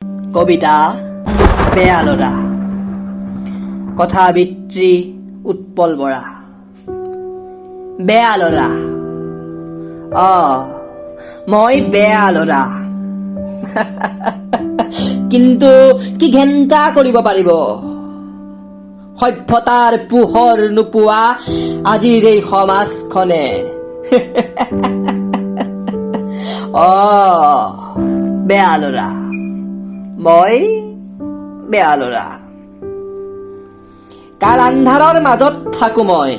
কবিতা বেয়া ল'ৰা, কথা আবৃত্তি উৎপল বৰা। বেয়া ল'ৰা, মই বেয়া ল'ৰা। কিন্তু কি ঘেন্টা কৰিব পাৰিব সভ্যতাৰ পোহৰ নোপোৱা আজিৰ এই সমাজখনে। বেয়া ল'ৰা, মই বেয়া ল'ৰা। কাৰ আন্ধাৰৰ মাজত থাকো মই,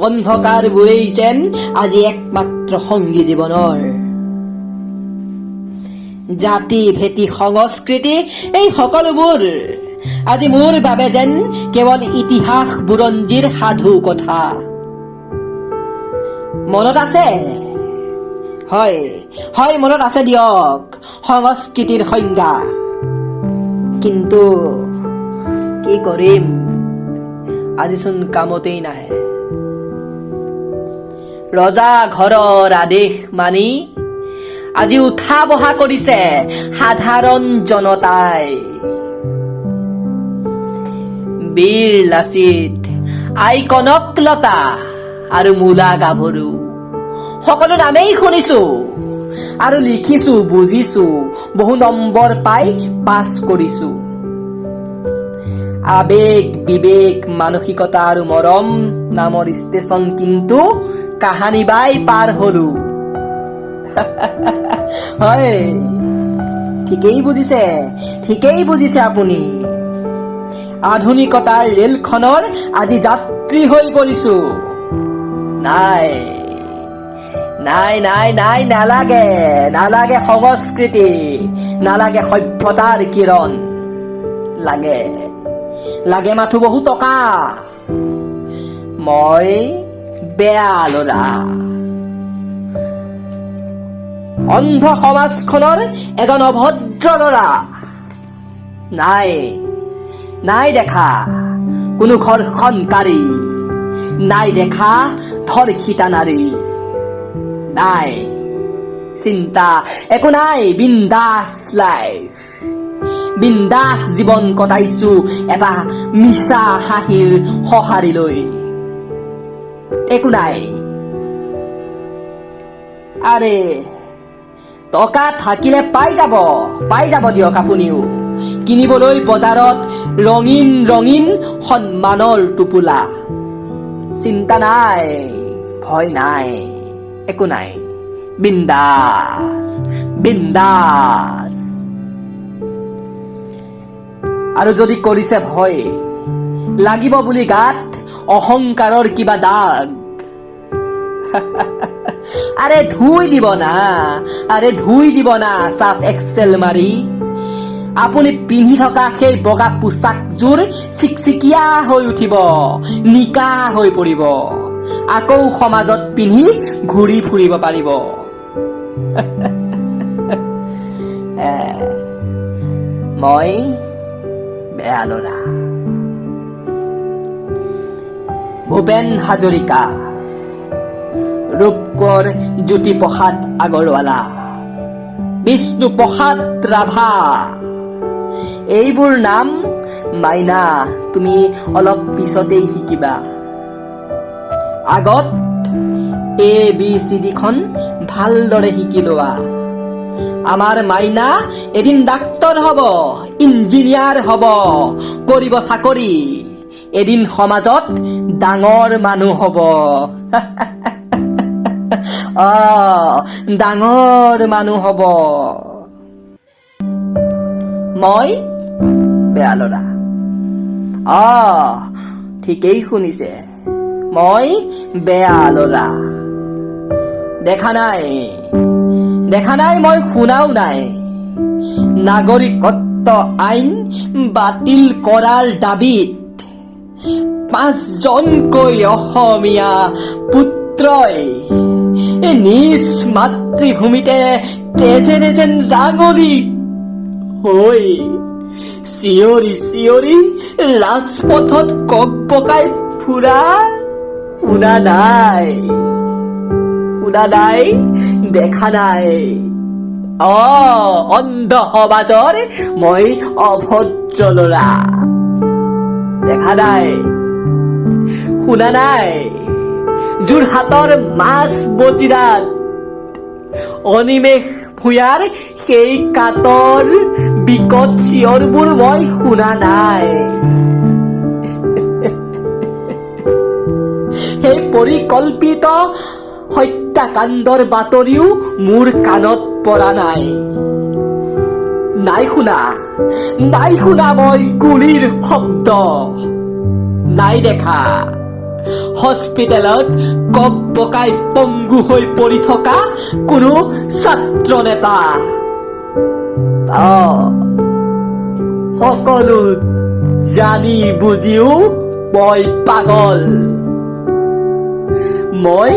অন্ধকাৰ বোৰেই যেন আজি একমাত্ৰ সংগী জীৱনৰ। জাতি ভেটি সংস্কৃতি এই সকলোবোৰ আজি মোৰ বাবে যেন কেৱল ইতিহাস বুৰঞ্জীৰ সাধু কথা। মনত আছে, হয় মনত আছে দিয়ক সংস্কৃতিৰ সংজ্ঞা। কিন্তু কি কৰিম, আজিচোন কামতেই নাহে। ৰজা ঘৰৰ আদেশ মানি আজি উঠা বহা কৰিছে সাধাৰণ জনতাই। বীৰ লাচিত, আই কনকলতা আৰু মূলা গাভৰু সকলো নামেই শুনিছো আৰু লিখিছো, বুজিছো, বহু নম্বৰ পাই পাছ কৰিছো। আবেগ বিবেক মানসিকতা আৰু মৰম নামৰ ষ্টেচন কিন্তু কাহানী বাই পাৰ হলো। হয়, ঠিকেই বুজিছে আপুনি। আধুনিকতাৰ ৰেলখনৰ আজি যাত্ৰী হৈ পৰিছো। নাই, নালাগে সংস্কৃতি, নালাগে সভ্যতাৰ কিৰণ। লাগে মাথো বহু টকা। মই বেয়া ল'ৰা। অন্ধ সমাজখনৰ এজন অভদ্ৰ ল'ৰা। নাই দেখা কোনো ঘৰ্ষণকাৰী, নাই দেখা ধৰ্ষিতা নাৰী। নাই চিন্তা একো নাই, বিন্দাছ লাইফ, বিন্দাছ জীৱন কটাইছো এটা মিছা হাঁহিৰ সঁহাৰি লৈ। একো নাই। আৰে টকা থাকিলে পাই যাব দিয়ক আপুনিও কিনিবলৈ বজাৰত ৰঙীন সন্মানৰ টোপোলা। চিন্তা নাই, ভয় নাই, একো নাই, বিন্দাছ। আৰু যদি কৰিছে ভয়, লাগিব বুলি গাত অহংকাৰৰ কিবা দাগ, আৰে ধুই দিব না চাফ এক্সেল মাৰি। আপুনি পিন্ধি থকা সেই বগা পোচাকযোৰ চিকচিকীয়া হৈ উঠিব, নিকা হৈ পৰিব, আকৌ সমাজত পিন্ধি ঘূৰি ফুৰিব পাৰিব। মই বেয়া ল'ৰা। ভূপেন হাজৰিকা, ৰূপকোঁৱৰ জ্যোতিপ্ৰসাদ আগৰৱালা, বিষ্ণুপ্ৰসাদ ৰাভা, এইবোৰ নাম মাইনা তুমি অলপ পিছতেই শিকিবা। আগত ABCD খন ভালদৰে শিকি লোৱা। আমাৰ মাইনা এদিন ডাক্তৰ হব, ইঞ্জিনিয়াৰ হব, কৰিব চাকৰি, এদিন সমাজত ডাঙৰ মানুহ হব। ডাঙৰ মানুহ হব। মই বেয়া ল'ৰা। ঠিকেই শুনিছে, মই বেয়া ল'ৰা। দেখা নাই, মই শুনাও নাই। নাগৰিকত্ব আইন বাতিল কৰাৰ দাবীত 5জনকৈ অসমীয়া পুত্ৰই নিজ মাতৃভূমিতে তেজেৰে যেন ৰাঙলী হৈ চিঞৰি ৰাজপথত ককবকাই ফুৰা শুনা নাই, দেখা নাই। অন্ধ সমাজৰ মই অভদ্ৰ ল'ৰা। দেখা নাই, শুনা নাই, যোৰহাটৰ মাছ বজিৰাত অনিমেষ ভূঞাৰ সেই কাতৰ বিকট চিঞৰবোৰ মই শুনা নাই। সেই পৰিকল্পিত হত্যাকাণ্ডৰ বাতৰিও মোৰ কাণত পৰা নাই। নাই শুনা মই গুলীৰ শব্দ। নাই দেখা হস্পিটেলত কক বকাই পংগু হৈ পৰি থকা কোনো ছাত্ৰ নেতা। সকলো জানি বুজিও মই পাগল। মই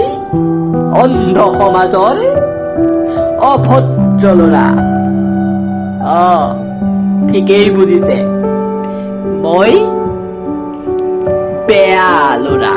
অন্ধ সমাজৰ অভদ্ৰ ল'ৰা। ঠিকেই বুজিছে, মই বেয়া ল'ৰা।